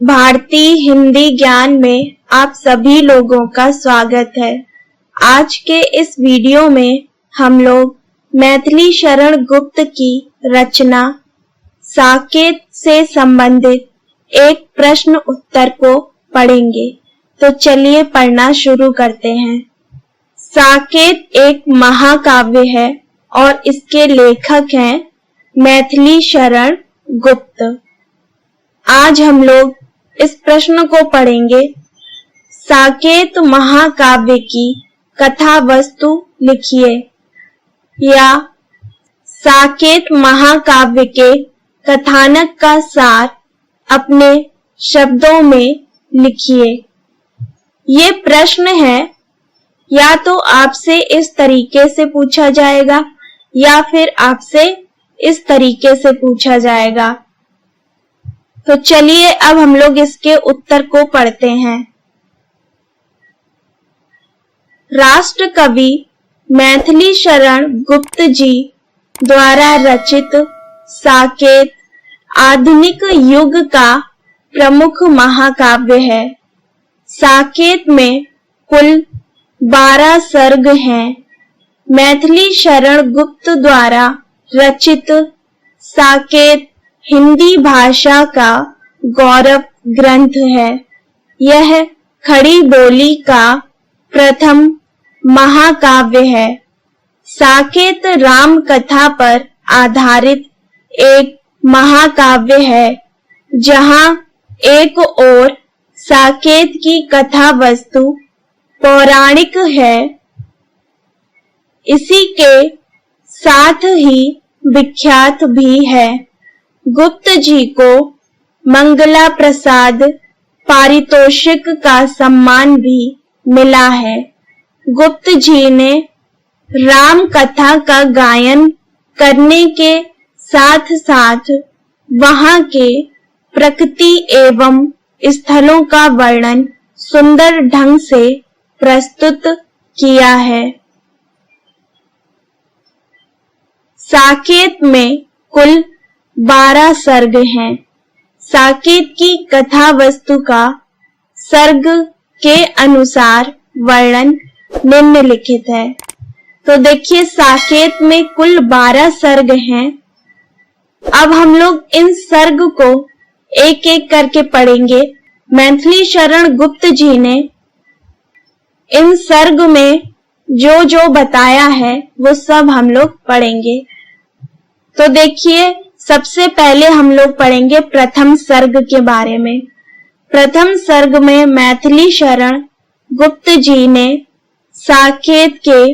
भारतीय हिंदी ज्ञान में आप सभी लोगों का स्वागत है। आज के इस वीडियो में हम लोग मैथिली शरण गुप्त की रचना साकेत से संबंधित एक प्रश्न उत्तर को पढ़ेंगे। तो चलिए पढ़ना शुरू करते हैं। साकेत एक महाकाव्य है और इसके लेखक हैं मैथिली शरण गुप्त। आज हम लोग इस प्रश्न को पढ़ेंगे। साकेत महाकाव्य की कथा वस्तु लिखिए, या साकेत महाकाव्य के कथानक का सार अपने शब्दों में लिखिए। ये प्रश्न है, या तो आपसे इस तरीके से पूछा जाएगा या फिर आपसे इस तरीके से पूछा जाएगा। तो चलिए अब हम लोग इसके उत्तर को पढ़ते हैं। राष्ट्र कवि मैथिली शरण गुप्त जी द्वारा रचित साकेत आधुनिक युग का प्रमुख महाकाव्य है। साकेत में कुल 12 सर्ग हैं। मैथिली शरण गुप्त द्वारा रचित साकेत हिंदी भाषा का गौरव ग्रंथ है। यह खड़ी बोली का प्रथम महाकाव्य है। साकेत राम कथा पर आधारित एक महाकाव्य है, जहां एक ओर साकेत की कथा वस्तु पौराणिक है, इसी के साथ ही विख्यात भी है। गुप्त जी को मंगला प्रसाद पारितोषिक का सम्मान भी मिला है। गुप्त जी ने राम कथा का गायन करने के साथ साथ वहां के प्रकृति एवं स्थलों का वर्णन सुंदर ढंग से प्रस्तुत किया है। साकेत में कुल 12 सर्ग हैं। साकेत की कथा वस्तु का सर्ग के अनुसार वर्णन निम्नलिखित है। तो देखिए, साकेत में कुल 12 सर्ग हैं। अब हम लोग इन सर्ग को एक एक करके पढ़ेंगे। मैथिली शरण गुप्त जी ने इन सर्ग में जो जो बताया है वो सब हम लोग पढ़ेंगे। तो देखिए, सबसे पहले हम लोग पढ़ेंगे प्रथम सर्ग के बारे में। प्रथम सर्ग में मैथिली शरण गुप्त जी ने साकेत के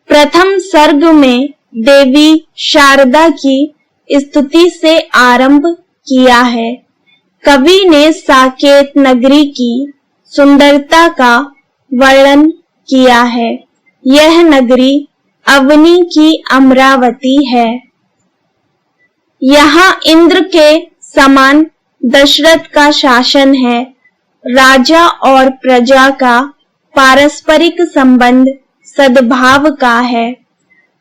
प्रथम सर्ग में देवी शारदा की स्तुति से आरंभ किया है। कवि ने साकेत नगरी की सुंदरता का वर्णन किया है। यह नगरी अवनी की अमरावती है। यहाँ इंद्र के समान दशरथ का शासन है। राजा और प्रजा का पारस्परिक संबंध सद्भाव का है।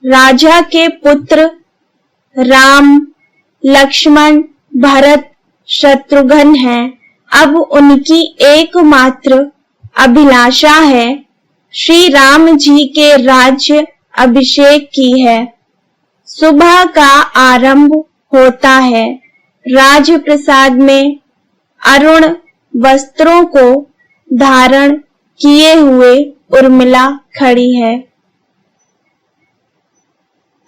राजा के पुत्र राम, लक्ष्मण, भरत, शत्रुघ्न हैं। अब उनकी एकमात्र अभिलाषा है श्री राम जी के राज्य अभिषेक की है। सुबह का आरंभ होता है। राजप्रसाद में अरुण वस्त्रों को धारण किए हुए उर्मिला खड़ी है।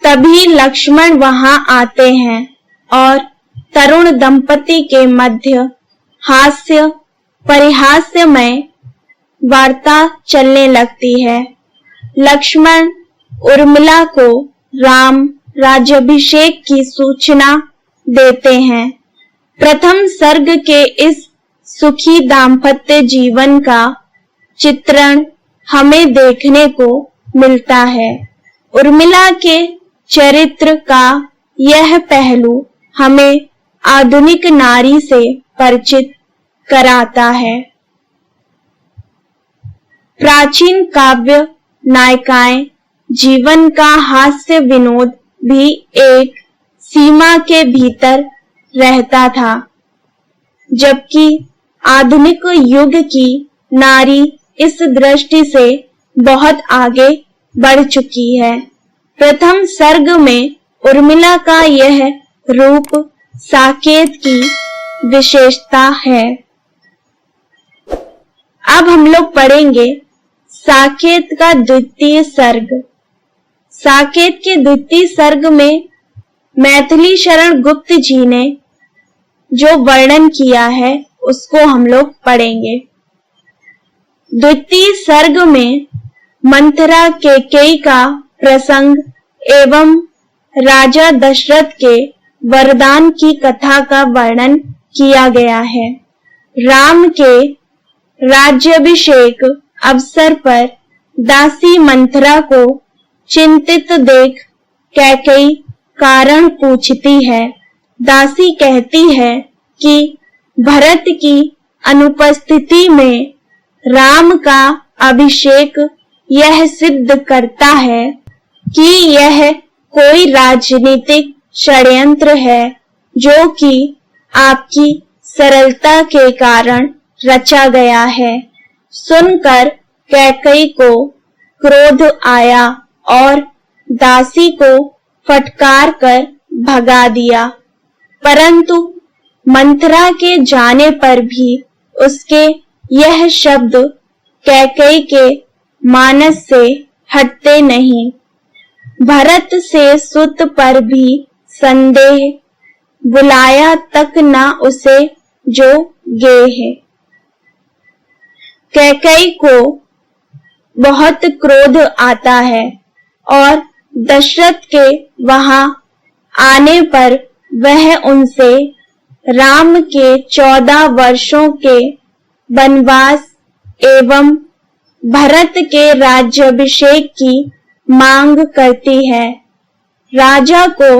तभी लक्ष्मण वहां आते हैं और तरुण दंपति के मध्य हास्य परिहास्यमय वार्ता चलने लगती है। लक्ष्मण उर्मिला को राम राज्याभिषेक की सूचना देते हैं। प्रथम सर्ग के इस सुखी दाम्पत्य जीवन का चित्रण हमें देखने को मिलता है। उर्मिला के चरित्र का यह पहलू हमें आधुनिक नारी से परिचित कराता है। प्राचीन काव्य नायिकाएं जीवन का हास्य विनोद भी एक सीमा के भीतर रहता था, जबकि आधुनिक युग की नारी इस दृष्टि से बहुत आगे बढ़ चुकी है। प्रथम सर्ग में उर्मिला का यह रूप साकेत की विशेषता है। अब हम लोग पढ़ेंगे साकेत का द्वितीय सर्ग। साकेत के द्वितीय सर्ग में मैथिली शरण गुप्त जी ने जो वर्णन किया है उसको हम लोग पढ़ेंगे। द्वितीय सर्ग में मंथरा कैकेयी का प्रसंग एवं राजा दशरथ के वरदान की कथा का वर्णन किया गया है। राम के राज्याभिषेक अवसर पर दासी मंथरा को चिंतित देख कैकेयी कारण पूछती है। दासी कहती है कि भरत की अनुपस्थिति में राम का अभिषेक यह सिद्ध करता है कि यह कोई राजनीतिक षड्यंत्र है जो कि आपकी सरलता के कारण रचा गया है। सुनकर कैकेयी को क्रोध आया और दासी को फटकार कर भगा दिया, परंतु मंथरा के जाने पर भी उसके यह शब्द कैकेयी के मानस से हटते नहीं। भरत से सुत पर भी संदेह, बुलाया तक न उसे जो गेह। कैकेयी को बहुत क्रोध आता है और दशरथ के वहां आने पर वह उनसे राम के 14 वर्षों के वनवास एवं भरत के राज्याभिषेक की मांग करती है। राजा को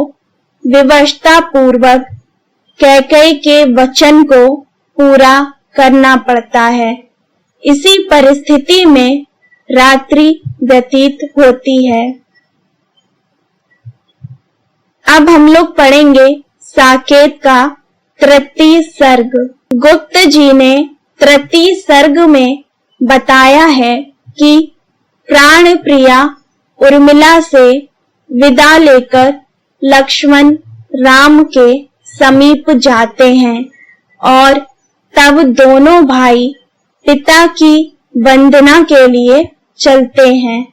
विवशता पूर्वक कैकेयी के वचन को पूरा करना पड़ता है। इसी परिस्थिति में रात्रि व्यतीत होती है। अब हम लोग पढ़ेंगे साकेत का तृतीय सर्ग। गुप्त जी ने तृतीय सर्ग में बताया है कि प्राण प्रिया उर्मिला से विदा लेकर लक्ष्मण राम के समीप जाते हैं और तब दोनों भाई पिता की वंदना के लिए चलते हैं।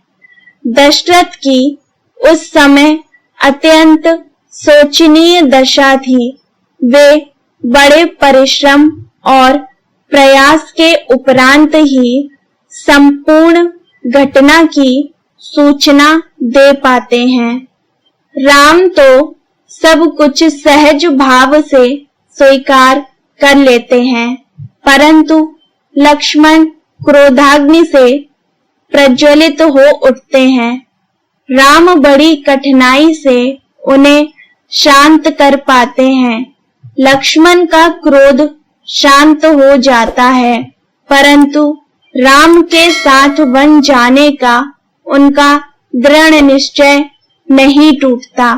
दशरथ की उस समय अत्यंत शोचनीय दशा थी। वे बड़े परिश्रम और प्रयास के उपरांत ही संपूर्ण घटना की सूचना दे पाते हैं। राम तो सब कुछ सहज भाव से स्वीकार कर लेते हैं, परंतु लक्ष्मण क्रोधाग्नि से प्रज्वलित हो उठते हैं। राम बड़ी कठिनाई से उन्हें शांत कर पाते हैं। लक्ष्मण का क्रोध शांत हो जाता है, परंतु राम के साथ वन जाने का उनका दृढ़ निश्चय नहीं टूटता।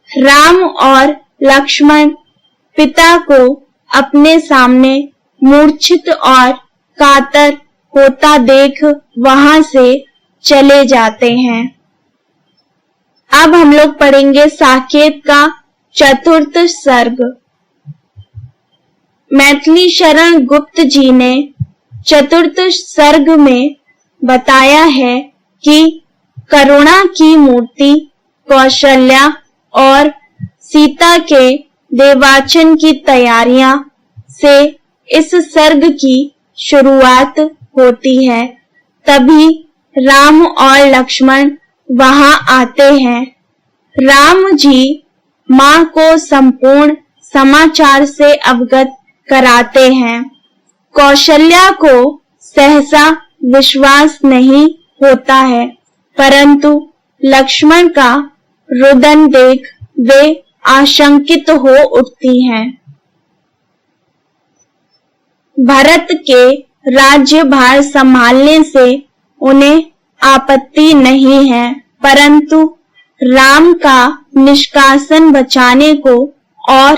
राम और लक्ष्मण पिता को अपने सामने मूर्छित और कातर होता देख वहां से चले जाते हैं। अब हम लोग पढ़ेंगे साकेत का चतुर्थ सर्ग। मैथिली शरण गुप्त जी ने चतुर्थ सर्ग में बताया है कि करुणा की मूर्ति कौशल्या और सीता के देवाचन की तैयारियां से इस सर्ग की शुरुआत होती है। तभी राम और लक्ष्मण वहां आते हैं। राम जी मां को संपूर्ण समाचार से अवगत कराते हैं। कौशल्या को सहसा विश्वास नहीं होता है, परंतु लक्ष्मण का रुदन देख वे आशंकित हो उठती हैं। भरत के राज्यभार संभालने से उन्हें आपत्ति नहीं है, परंतु राम का निष्कासन बचाने को और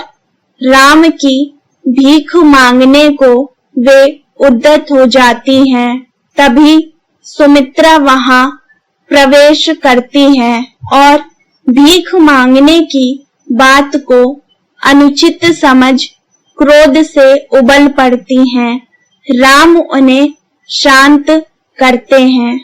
राम की भीख मांगने को वे उद्यत हो जाती हैं। तभी सुमित्रा वहां प्रवेश करती हैं और भीख मांगने की बात को अनुचित समझ क्रोध से उबल पड़ती हैं। राम उन्हें शांत करते हैं।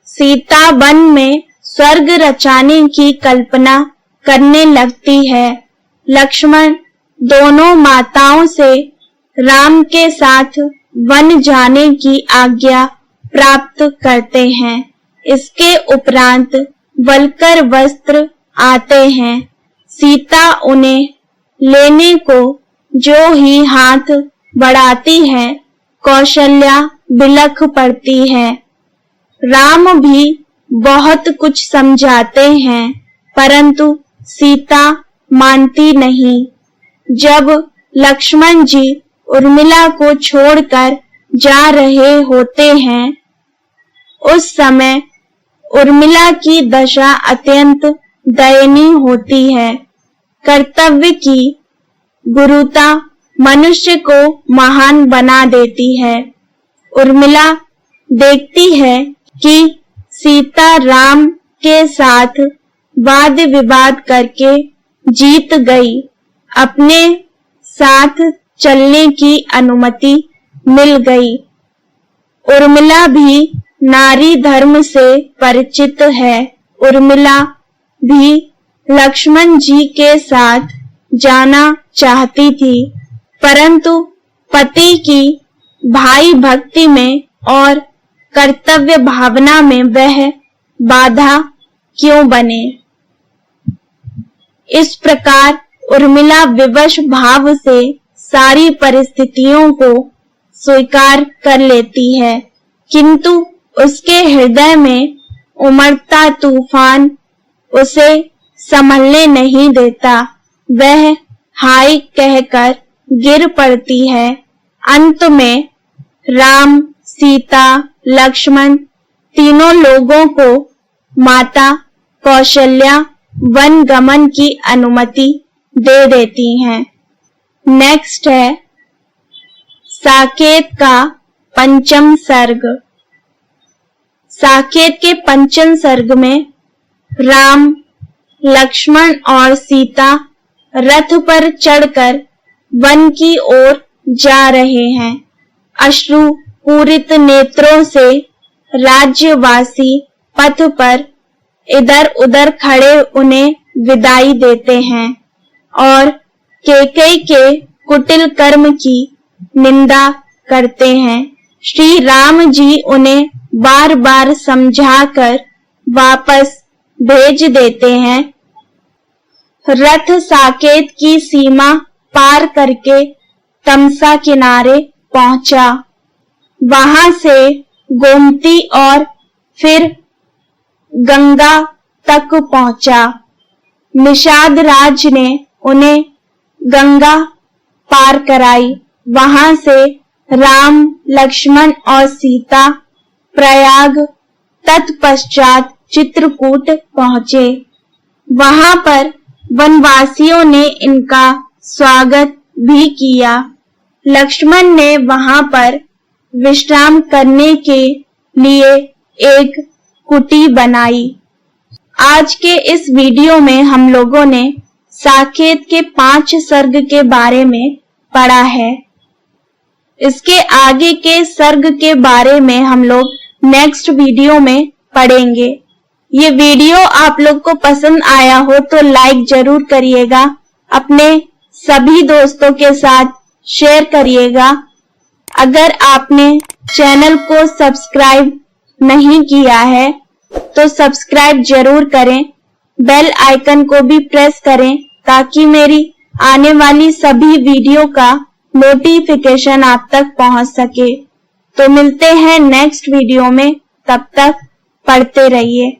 सीता वन में स्वर्ग रचाने की कल्पना करने लगती है। लक्ष्मण दोनों माताओं से राम के साथ वन जाने की आज्ञा प्राप्त करते हैं। इसके उपरांत वल्कर वस्त्र आते हैं। सीता उन्हें लेने को जो ही हाथ बढ़ाती है, कौशल्या बिलख पड़ती है। राम भी बहुत कुछ समझाते हैं, परंतु सीता मानती नहीं। जब लक्ष्मण जी उर्मिला को छोड़कर जा रहे होते हैं, उस समय उर्मिला की दशा अत्यंत दयनीय होती है। कर्तव्य की गुरुता मनुष्य को महान बना देती है। उर्मिला देखती है कि सीता राम के साथ वाद विवाद करके जीत गई। अपने साथ चलने की अनुमति मिल गई। उर्मिला भी नारी धर्म से परिचित है। उर्मिला भी लक्ष्मण जी के साथ जाना चाहती थी, परंतु पति की भाई भक्ति में और कर्तव्य भावना में वह बाधा क्यों बने। इस प्रकार उर्मिला विवश भाव से सारी परिस्थितियों को स्वीकार कर लेती है, किंतु उसके हृदय में उमड़ता तूफान उसे संभलने नहीं देता। वह हाय कहकर गिर पड़ती है। अंत में राम, सीता, लक्ष्मण तीनों लोगों को माता कौशल्या वन गमन की अनुमति दे देती हैं। नेक्स्ट है साकेत का पंचम सर्ग। साकेत के पंचम सर्ग में राम, लक्ष्मण और सीता रथ पर चढ़कर वन की ओर जा रहे हैं। अश्रु पूरित नेत्रों से राज्यवासी पथ पर इधर उधर खड़े उन्हें विदाई देते हैं और कैकेयी के कुटिल कर्म की निंदा करते हैं। श्री राम जी उन्हें बार बार समझाकर वापस भेज देते हैं। रथ साकेत की सीमा पार करके तमसा किनारे पहुंचा। वहां से गोमती और फिर गंगा तक पहुंचा। निषाद राज ने उन्हें गंगा पार कराई। वहां से राम, लक्ष्मण और सीता प्रयाग तत्पश्चात चित्रकूट पहुंचे। वहां पर वनवासियों ने इनका स्वागत भी किया। लक्ष्मण ने वहां पर विश्राम करने के लिए एक कुटी बनाई। आज के इस वीडियो में हम लोगों ने साकेत के 5 सर्ग के बारे में पढ़ा है। इसके आगे के सर्ग के बारे में हम लोग नेक्स्ट वीडियो में पढ़ेंगे। ये वीडियो आप लोग को पसंद आया हो तो लाइक जरूर करिएगा, अपने सभी दोस्तों के साथ शेयर करिएगा। अगर आपने चैनल को सब्सक्राइब नहीं किया है तो सब्सक्राइब जरूर करें। बेल आइकन को भी प्रेस करें ताकि मेरी आने वाली सभी वीडियो का नोटिफिकेशन आप तक पहुंच सके। तो मिलते हैं नेक्स्ट वीडियो में, तब तक पढ़ते रहिए।